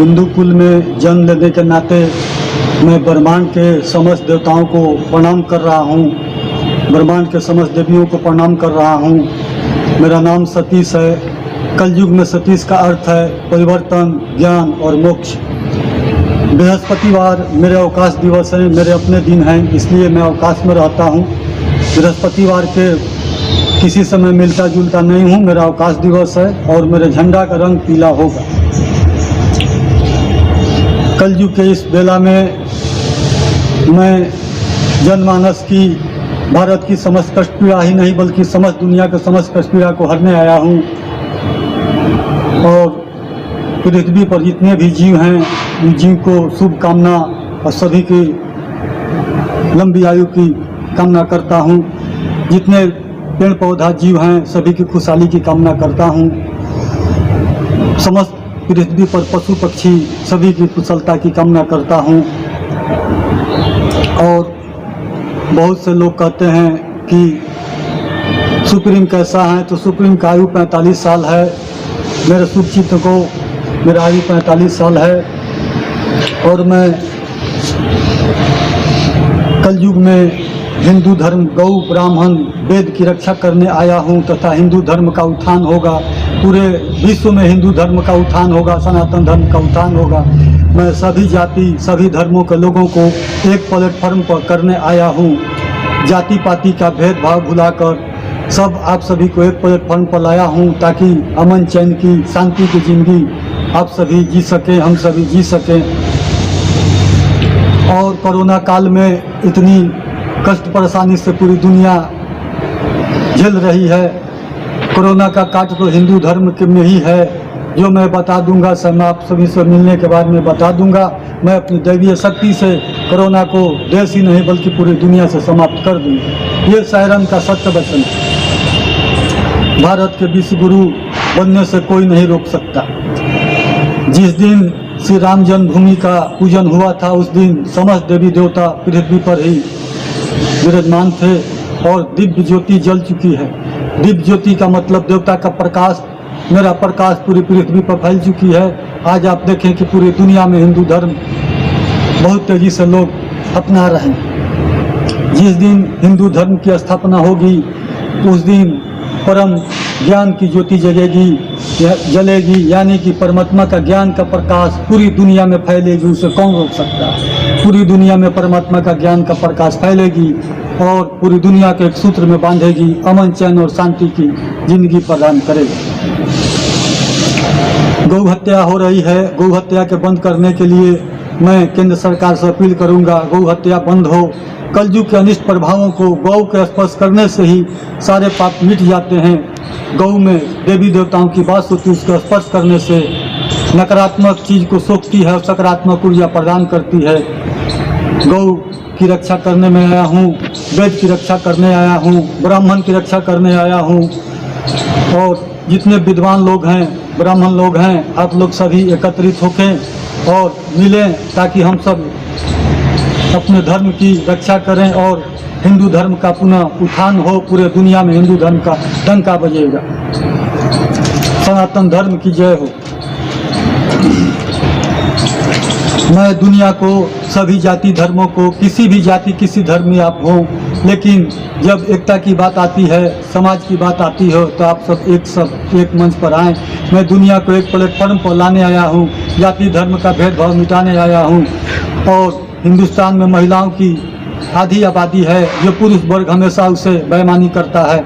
हिंदू कुल में जन्म लेने के नाते मैं ब्रह्मांड के समस्त देवताओं को प्रणाम कर रहा हूँ, ब्रह्मांड के समस्त देवियों को प्रणाम कर रहा हूँ। मेरा नाम सतीश है। कलयुग में सतीश का अर्थ है परिवर्तन, ज्ञान और मोक्ष। बृहस्पतिवार मेरे अवकाश दिवस है, मेरे अपने दिन हैं, इसलिए मैं अवकाश में रहता हूँ। बृहस्पतिवार के किसी समय मिलता जुलता नहीं हूँ। मेरा अवकाश दिवस है और मेरे झंडा का रंग पीला होगा। कलयुग के इस बेला में मैं जनमानस की, भारत की समस्त कष्ट पीड़ा ही नहीं बल्कि समस्त दुनिया के समस्त कष्ट पीड़ा को हरने आया हूँ। और पृथ्वी पर जितने भी जीव हैं उन जीव को शुभकामना और सभी की लंबी आयु की कामना करता हूँ। जितने पेड़ पौधा जीव हैं सभी की खुशहाली की कामना करता हूँ। समस्त पृथ्वी पर पशु पक्षी सभी की कुशलता की कामना करता हूँ। और बहुत से लोग कहते हैं कि सुप्रीम कैसा है, तो सुप्रीम का आयु 45 साल है। मेरे शुभचित्त को मेरा आयु 45 साल है और मैं कलयुग में हिंदू धर्म, गौ, ब्राह्मण, वेद की रक्षा करने आया हूँ तथा हिंदू धर्म का उत्थान होगा। पूरे विश्व में हिंदू धर्म का उत्थान होगा, सनातन धर्म का उत्थान होगा। मैं सभी जाति, सभी धर्मों के लोगों को एक प्लेटफॉर्म पर करने आया हूँ। जाति पाति का भेदभाव भुलाकर आप सभी को एक प्लेटफॉर्म पर लाया हूँ ताकि अमन चैन की, शांति की जिंदगी आप सभी जी सकें, हम सभी जी सकें। और कोरोना काल में इतनी कष्ट परेशानी से पूरी दुनिया झेल रही है। कोरोना का काट तो हिंदू धर्म के में ही है, जो मैं बता दूंगा। मैं आप सभी से मिलने के बाद में बता दूंगा। मैं अपनी दैवीय शक्ति से कोरोना को देश ही नहीं बल्कि पूरी दुनिया से समाप्त कर दूंगा। ये सायरन का सत्य वचन है। भारत के विश्व गुरु बनने से कोई नहीं रोक सकता। जिस दिन श्री राम जन्मभूमि का पूजन हुआ था उस दिन समस्त देवी देवता पृथ्वी पर ही विराजमान थे और दिव्य ज्योति जल चुकी है। दिव्य ज्योति का मतलब देवता का प्रकाश, मेरा प्रकाश पूरी पृथ्वी पर फैल चुकी है। आज आप देखें कि पूरी दुनिया में हिंदू धर्म बहुत तेजी से लोग अपना रहे हैं। जिस दिन हिंदू धर्म की स्थापना होगी उस दिन परम ज्ञान की ज्योति जलेगी, यानी कि परमात्मा का ज्ञान का प्रकाश पूरी दुनिया में फैलेगी। उसे कौन रोक सकता है? पूरी दुनिया में परमात्मा का ज्ञान का प्रकाश फैलेगी और पूरी दुनिया के एक सूत्र में बांधेगी, अमन चैन और शांति की जिंदगी प्रदान करेगी। गौ हत्या हो रही है, गौ हत्या के बंद करने के लिए मैं केंद्र सरकार से अपील करूंगा, गौ हत्या बंद हो। कलयुग के अनिष्ट प्रभावों को गौ के स्पर्श करने से ही सारे पाप मिट जाते हैं। गौ में देवी देवताओं की बात होती है, उसका स्पर्श करने से नकारात्मक चीज को सोखती है और सकारात्मक ऊर्जा प्रदान करती है। गौ की रक्षा करने में आया हूँ, वेद की रक्षा करने आया हूँ, ब्राह्मण की रक्षा करने आया हूँ। और जितने विद्वान लोग हैं, ब्राह्मण लोग हैं, आप लोग सभी एकत्रित होकर और मिलें ताकि हम सब अपने धर्म की रक्षा करें और हिंदू धर्म का पुनः उत्थान हो। पूरे दुनिया में हिंदू धर्म का डंका बजेगा। सनातन धर्म की जय हो। मैं दुनिया को, सभी जाति धर्मों को, किसी भी जाति किसी धर्म में आप हो, लेकिन जब एकता की बात आती है, समाज की बात आती हो तो आप सब एक मंच पर आएँ। मैं दुनिया को एक प्लेटफॉर्म पर लाने आया हूँ, जाति धर्म का भेदभाव मिटाने आया हूँ। और हिंदुस्तान में महिलाओं की आधी आबादी है, जो पुरुष वर्ग हमेशा उसे बेईमानी करता है।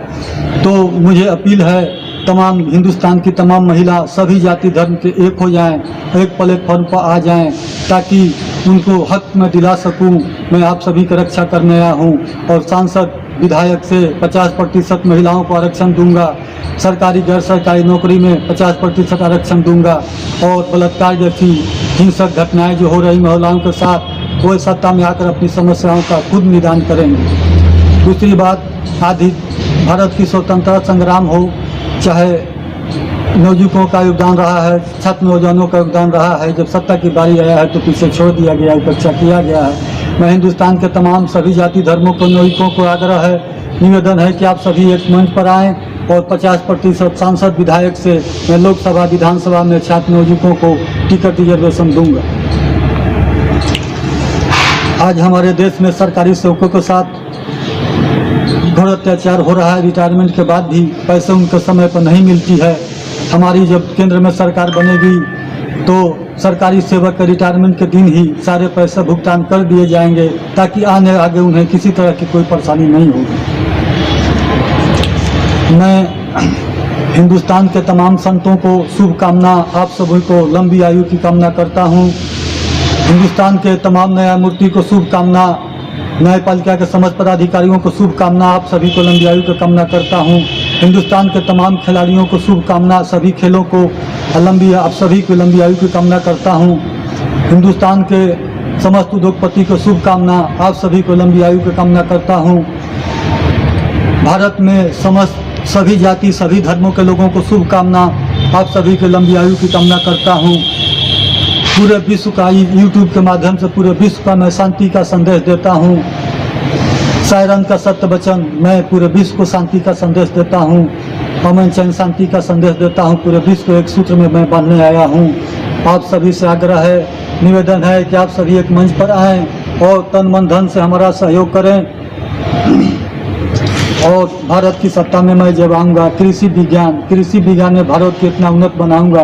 तो मुझे अपील है तमाम हिंदुस्तान की तमाम महिला सभी जाति धर्म के एक हो जाएं, एक प्लेटफॉर्म पर आ जाएं ताकि उनको हक में दिला सकूं। मैं आप सभी की रक्षा करने आया हूं और सांसद विधायक से 50% महिलाओं को आरक्षण दूंगा। सरकारी गैर सरकारी नौकरी में 50% आरक्षण दूंगा। और बलात्कार जैसी हिंसक घटनाएं जो हो रही महिलाओं के साथ, वो सत्ता में आकर अपनी समस्याओं का खुद निदान करेंगे। दूसरी बात, आदि भारत की स्वतंत्रता संग्राम हो, चाहे नवयुवकों का योगदान रहा है, छात्र नौजवानों का योगदान रहा है। जब सत्ता की बारी आया है तो पीछे छोड़ दिया गया, उपेक्षा किया गया है। मैं हिंदुस्तान के तमाम सभी जाति धर्मों को, नवयुवकों को आग्रह है, निवेदन है कि आप सभी एक मंच पर आएँ और 50% सांसद विधायक से मैं लोकसभा विधानसभा में छात्र नियोजकों को टिकट रिजर्वेशन दूंगा। आज हमारे देश में सरकारी सेवकों के साथ घोर अत्याचार हो रहा है। रिटायरमेंट के बाद भी पैसे उनके समय पर नहीं मिलती है। हमारी जब केंद्र में सरकार बनेगी तो सरकारी सेवक के रिटायरमेंट के दिन ही सारे पैसे भुगतान कर दिए जाएंगे ताकि आगे उन्हें किसी तरह की कोई परेशानी नहीं होगी। मैं हिंदुस्तान के तमाम संतों को शुभकामना, आप सभी को लंबी आयु की कामना करता हूं। हिंदुस्तान के तमाम न्यायमूर्ति को शुभकामना, न्यायपालिका के समस्त पदाधिकारियों को शुभकामना, आप सभी को लंबी आयु की कामना करता हूं। हिंदुस्तान के तमाम खिलाड़ियों को शुभकामना, सभी खेलों को आप सभी को लंबी आयु की कामना करता हूं। हिंदुस्तान के समस्त उद्योगपति को शुभकामना, आप सभी को लंबी आयु की कामना करता हूं। भारत में समस्त सभी जाति सभी धर्मों के लोगों को शुभकामना, आप सभी को लंबी आयु की कामना करता हूं। पूरे विश्व का यूट्यूब के माध्यम से पूरे विश्व का मैं शांति का संदेश देता हूं। सायरन का सत्य वचन, मैं पूरे विश्व को शांति का संदेश देता हूं। अमन चैन शांति का संदेश देता हूं। पूरे विश्व को एक सूत्र में मैं बांधने आया हूं। आप सभी से आग्रह है, निवेदन है कि आप सभी एक मंच पर आएँ और तन मन धन से हमारा सहयोग करें और भारत की सत्ता में मैं जब आऊँगा कृषि विज्ञान में भारत को इतना उन्नत बनाऊँगा।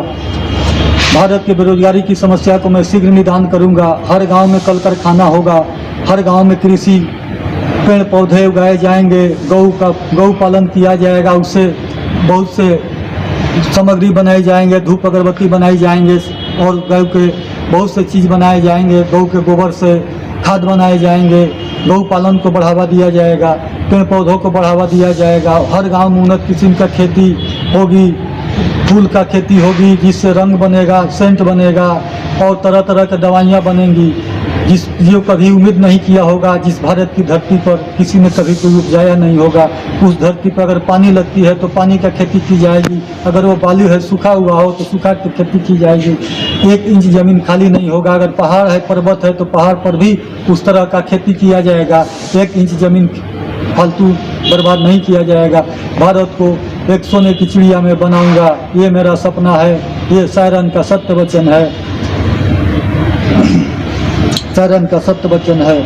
भारत के बेरोजगारी की समस्या को मैं शीघ्र निदान करूँगा। हर गांव में कल कारखाना होगा, हर गांव में कृषि पेड़ पौधे उगाए जाएंगे, गौ पालन किया जाएगा, उससे बहुत से सामग्री बनाए जाएंगे, धूप अगरबत्ती बनाई जाएंगे और गौ के बहुत से चीज़ बनाए जाएंगे। गौ के गोबर से खाद बनाए जाएंगे, गौ पालन को बढ़ावा दिया जाएगा, पेड़ पौधों को बढ़ावा दिया जाएगा। हर गांव में उन्नत किस्म का खेती होगी, फूल का खेती होगी जिससे रंग बनेगा, सेंट बनेगा और तरह तरह की दवाइयाँ बनेंगी जो कभी उम्मीद नहीं किया होगा। जिस भारत की धरती पर किसी ने कभी कोई उपजाया नहीं होगा, उस धरती पर अगर पानी लगती है तो पानी का खेती की जाएगी, अगर वो बालू है सूखा हुआ हो तो सूखा की खेती की जाएगी। 1 इंच ज़मीन खाली नहीं होगा। अगर पहाड़ है पर्वत है तो पहाड़ पर भी उस तरह का खेती किया जाएगा। 1 इंच ज़मीन फालतू बर्बाद नहीं किया जाएगा। भारत को एक सोने की चिड़िया में बनाऊंगा, ये मेरा सपना है। ये सायरन का सत्य वचन है, सायरन का सत्य वचन है।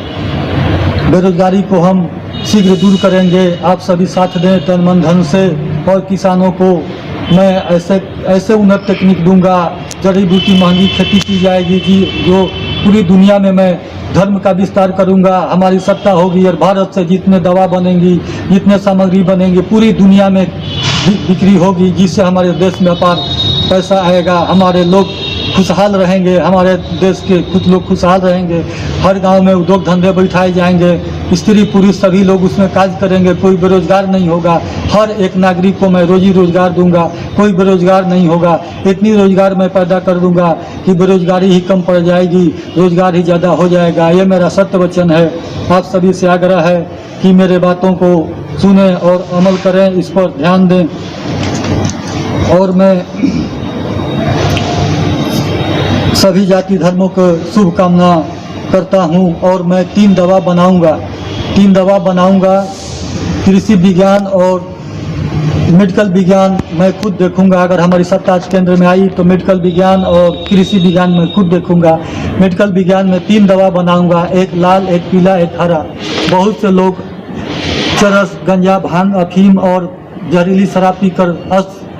बेरोजगारी को हम शीघ्र दूर करेंगे, आप सभी साथ दें तन मन धन से। और किसानों को मैं ऐसे उन्नत तकनीक दूंगा, जड़ी बूटी महंगी खेती की जाएगी जो पूरी दुनिया में मैं धर्म का विस्तार करूंगा। हमारी सत्ता होगी और भारत से जितने दवा बनेंगी, जितने सामग्री बनेंगी, पूरी दुनिया में बिक्री होगी, जिससे हमारे देश में अपार पैसा आएगा। हमारे लोग खुशहाल रहेंगे, हमारे देश के कुछ लोग खुशहाल रहेंगे। हर गांव में उद्योग धंधे बैठाए जाएंगे, स्त्री पुरुष सभी लोग उसमें कार्य करेंगे, कोई बेरोजगार नहीं होगा। हर एक नागरिक को मैं रोजी रोजगार दूंगा, कोई बेरोजगार नहीं होगा। इतनी रोजगार मैं पैदा कर दूंगा कि बेरोजगारी ही कम पड़ जाएगी, रोजगार ही ज़्यादा हो जाएगा। ये मेरा सत्य वचन है। आप सभी से आग्रह है कि मेरे बातों को सुने और अमल करें, इस पर ध्यान दें। और मैं सभी जाति धर्मों को शुभकामना करता हूं। और मैं 3 दवा बनाऊंगा, कृषि विज्ञान और मेडिकल विज्ञान मैं खुद देखूंगा। अगर हमारी सत्ता केंद्र में आई तो मेडिकल विज्ञान और कृषि विज्ञान में खुद देखूंगा। मेडिकल विज्ञान में 3 दवा बनाऊंगा, एक लाल, एक पीला, एक हरा। बहुत से लोग चरस, गंजा, भांग, अफीम और जहरीली शराब पीकर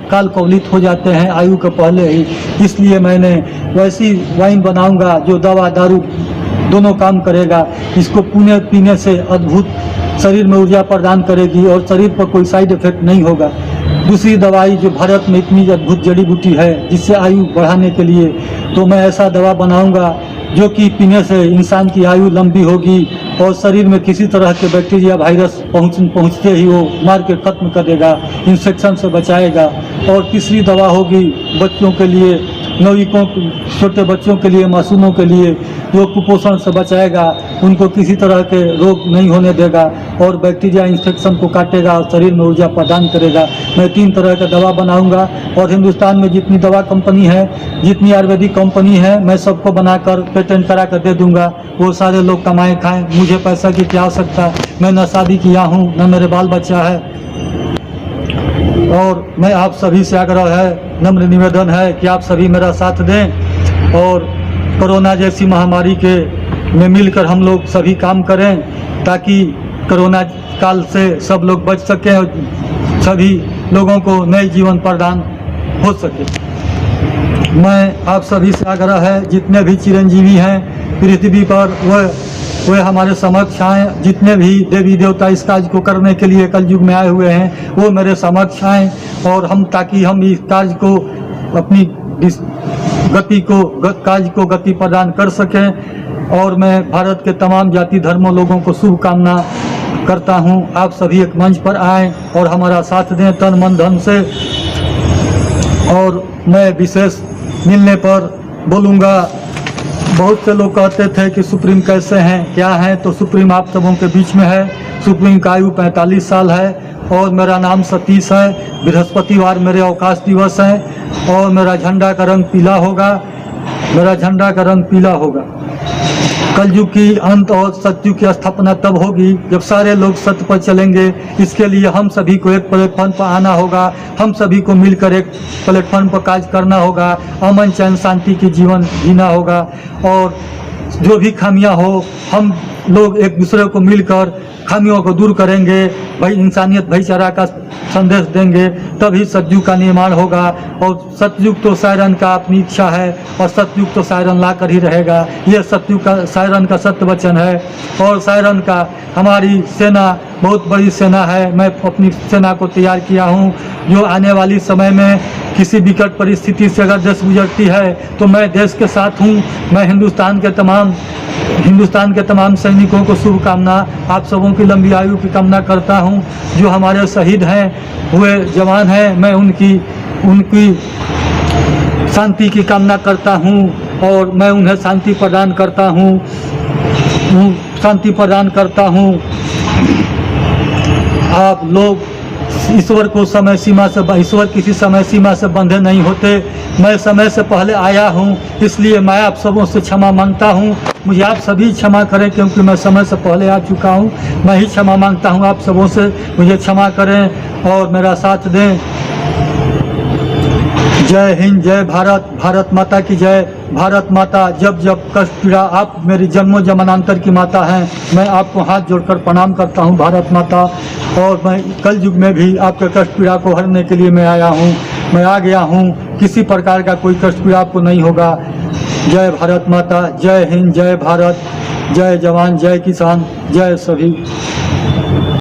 काल कवलित हो जाते हैं आयु के पहले ही। इसलिए मैंने वैसी वाइन बनाऊंगा जो दवा दारू दोनों काम करेगा। इसको पीने से अद्भुत शरीर में ऊर्जा प्रदान करेगी और शरीर पर कोई साइड इफेक्ट नहीं होगा। दूसरी दवाई जो भारत में इतनी अद्भुत जड़ी बूटी है जिससे आयु बढ़ाने के लिए, तो मैं ऐसा दवा बनाऊंगा जो कि पीने से इंसान की आयु लंबी होगी और शरीर में किसी तरह के बैक्टीरिया वायरस पहुंचते ही वो मार के खत्म कर देगा, इन्फेक्शन से बचाएगा। और तीसरी दवा होगी बच्चों के लिए, नवयुवकों, छोटे बच्चों के लिए, मासूमों के लिए, जो कुपोषण से बचाएगा, उनको किसी तरह के रोग नहीं होने देगा और बैक्टीरिया इन्फेक्शन को काटेगा और शरीर में ऊर्जा प्रदान करेगा। मैं 3 तरह का दवा बनाऊंगा और हिंदुस्तान में जितनी दवा कंपनी है, जितनी आयुर्वेदिक कंपनी है, मैं सबको बनाकर पेटेंट करा कर दे दूंगा। वो सारे लोग कमाएं खाएं, मुझे पैसा की क्या आवश्यकता। मैं न शादी किया हूँ, न मेरे बाल बच्चा है। और मैं आप सभी से आग्रह है, नम्र निवेदन है कि आप सभी मेरा साथ दें और कोरोना जैसी महामारी के में मिलकर हम लोग सभी काम करें ताकि कोरोना काल से सब लोग बच सकें और सभी लोगों को नए जीवन प्रदान हो सके। मैं आप सभी से आग्रह है, जितने भी चिरंजीवी हैं पृथ्वी पर वह हमारे समक्ष आएँ। जितने भी देवी देवता इस कार्य को करने के लिए कलयुग में आए हुए हैं वो मेरे समक्ष आएँ और हम ताकि हम इस कार्य को अपनी कार्य को गति प्रदान कर सकें। और मैं भारत के तमाम जाति धर्मों लोगों को शुभकामना करता हूं। आप सभी एक मंच पर आएँ और हमारा साथ दें तन मन धन से। और मैं विशेष मिलने पर बोलूँगा, बहुत से लोग कहते थे कि सुप्रीम कैसे हैं क्या हैं, तो सुप्रीम आप सबों के बीच में है। सुप्रीम का आयु 45 साल है और मेरा नाम सतीश है। बृहस्पतिवार मेरे अवकाश दिवस है और मेरा झंडा का रंग पीला होगा। कलयुग की अंत और सतयुग की स्थापना तब होगी जब सारे लोग सत्य पर चलेंगे। इसके लिए हम सभी को एक प्लेटफॉर्म पर आना होगा, हम सभी को मिलकर एक प्लेटफॉर्म पर कार्य करना होगा, अमन चैन शांति की जीवन जीना होगा। और जो भी खामियां हो हम लोग एक दूसरे को मिलकर खामियों को दूर करेंगे, भाई इंसानियत भाईचारा का संदेश देंगे, तभी सतयुग का निर्माण होगा। और सतयुग तो सायरन का अपनी इच्छा है और सतयुग तो सायरन ला कर ही रहेगा। ये सतयुग का सायरन का सत्य वचन है। और सायरन का हमारी सेना बहुत बड़ी सेना है। मैं अपनी सेना को तैयार किया हूँ जो आने वाली समय में किसी विकट परिस्थिति से अगर देश गुजरती है तो मैं देश के साथ हूँ। मैं हिंदुस्तान के तमाम सैनिकों को शुभकामना, आप सबों की लंबी आयु की कामना करता हूँ। जो हमारे शहीद हैं हुए जवान हैं, मैं उनकी शांति की कामना करता हूँ और मैं उन्हें शांति प्रदान करता हूँ। आप लोग ईश्वर किसी समय सीमा से बंधे नहीं होते। मैं समय से पहले आया हूँ, इसलिए मैं आप सबों से क्षमा मांगता हूँ। मुझे आप सभी क्षमा करें क्योंकि मैं समय से पहले आ चुका हूँ। मैं ही क्षमा मांगता हूँ आप सबों से, मुझे क्षमा करें और मेरा साथ दें। जय हिंद, जय भारत, भारत माता की जय। भारत माता जब जब कष्ट पीड़ा, आप मेरी जन्मों जन्मांतर की माता हैं। मैं आपको हाथ जोड़कर प्रणाम करता हूं भारत माता। और मैं कल युग में भी आपके कष्ट पीड़ा को हरने के लिए मैं आया हूं, मैं आ गया हूं। किसी प्रकार का कोई कष्ट पीड़ा आपको नहीं होगा। जय भारत माता, जय हिंद, जय भारत, जय जवान, जय किसान, जय सभी।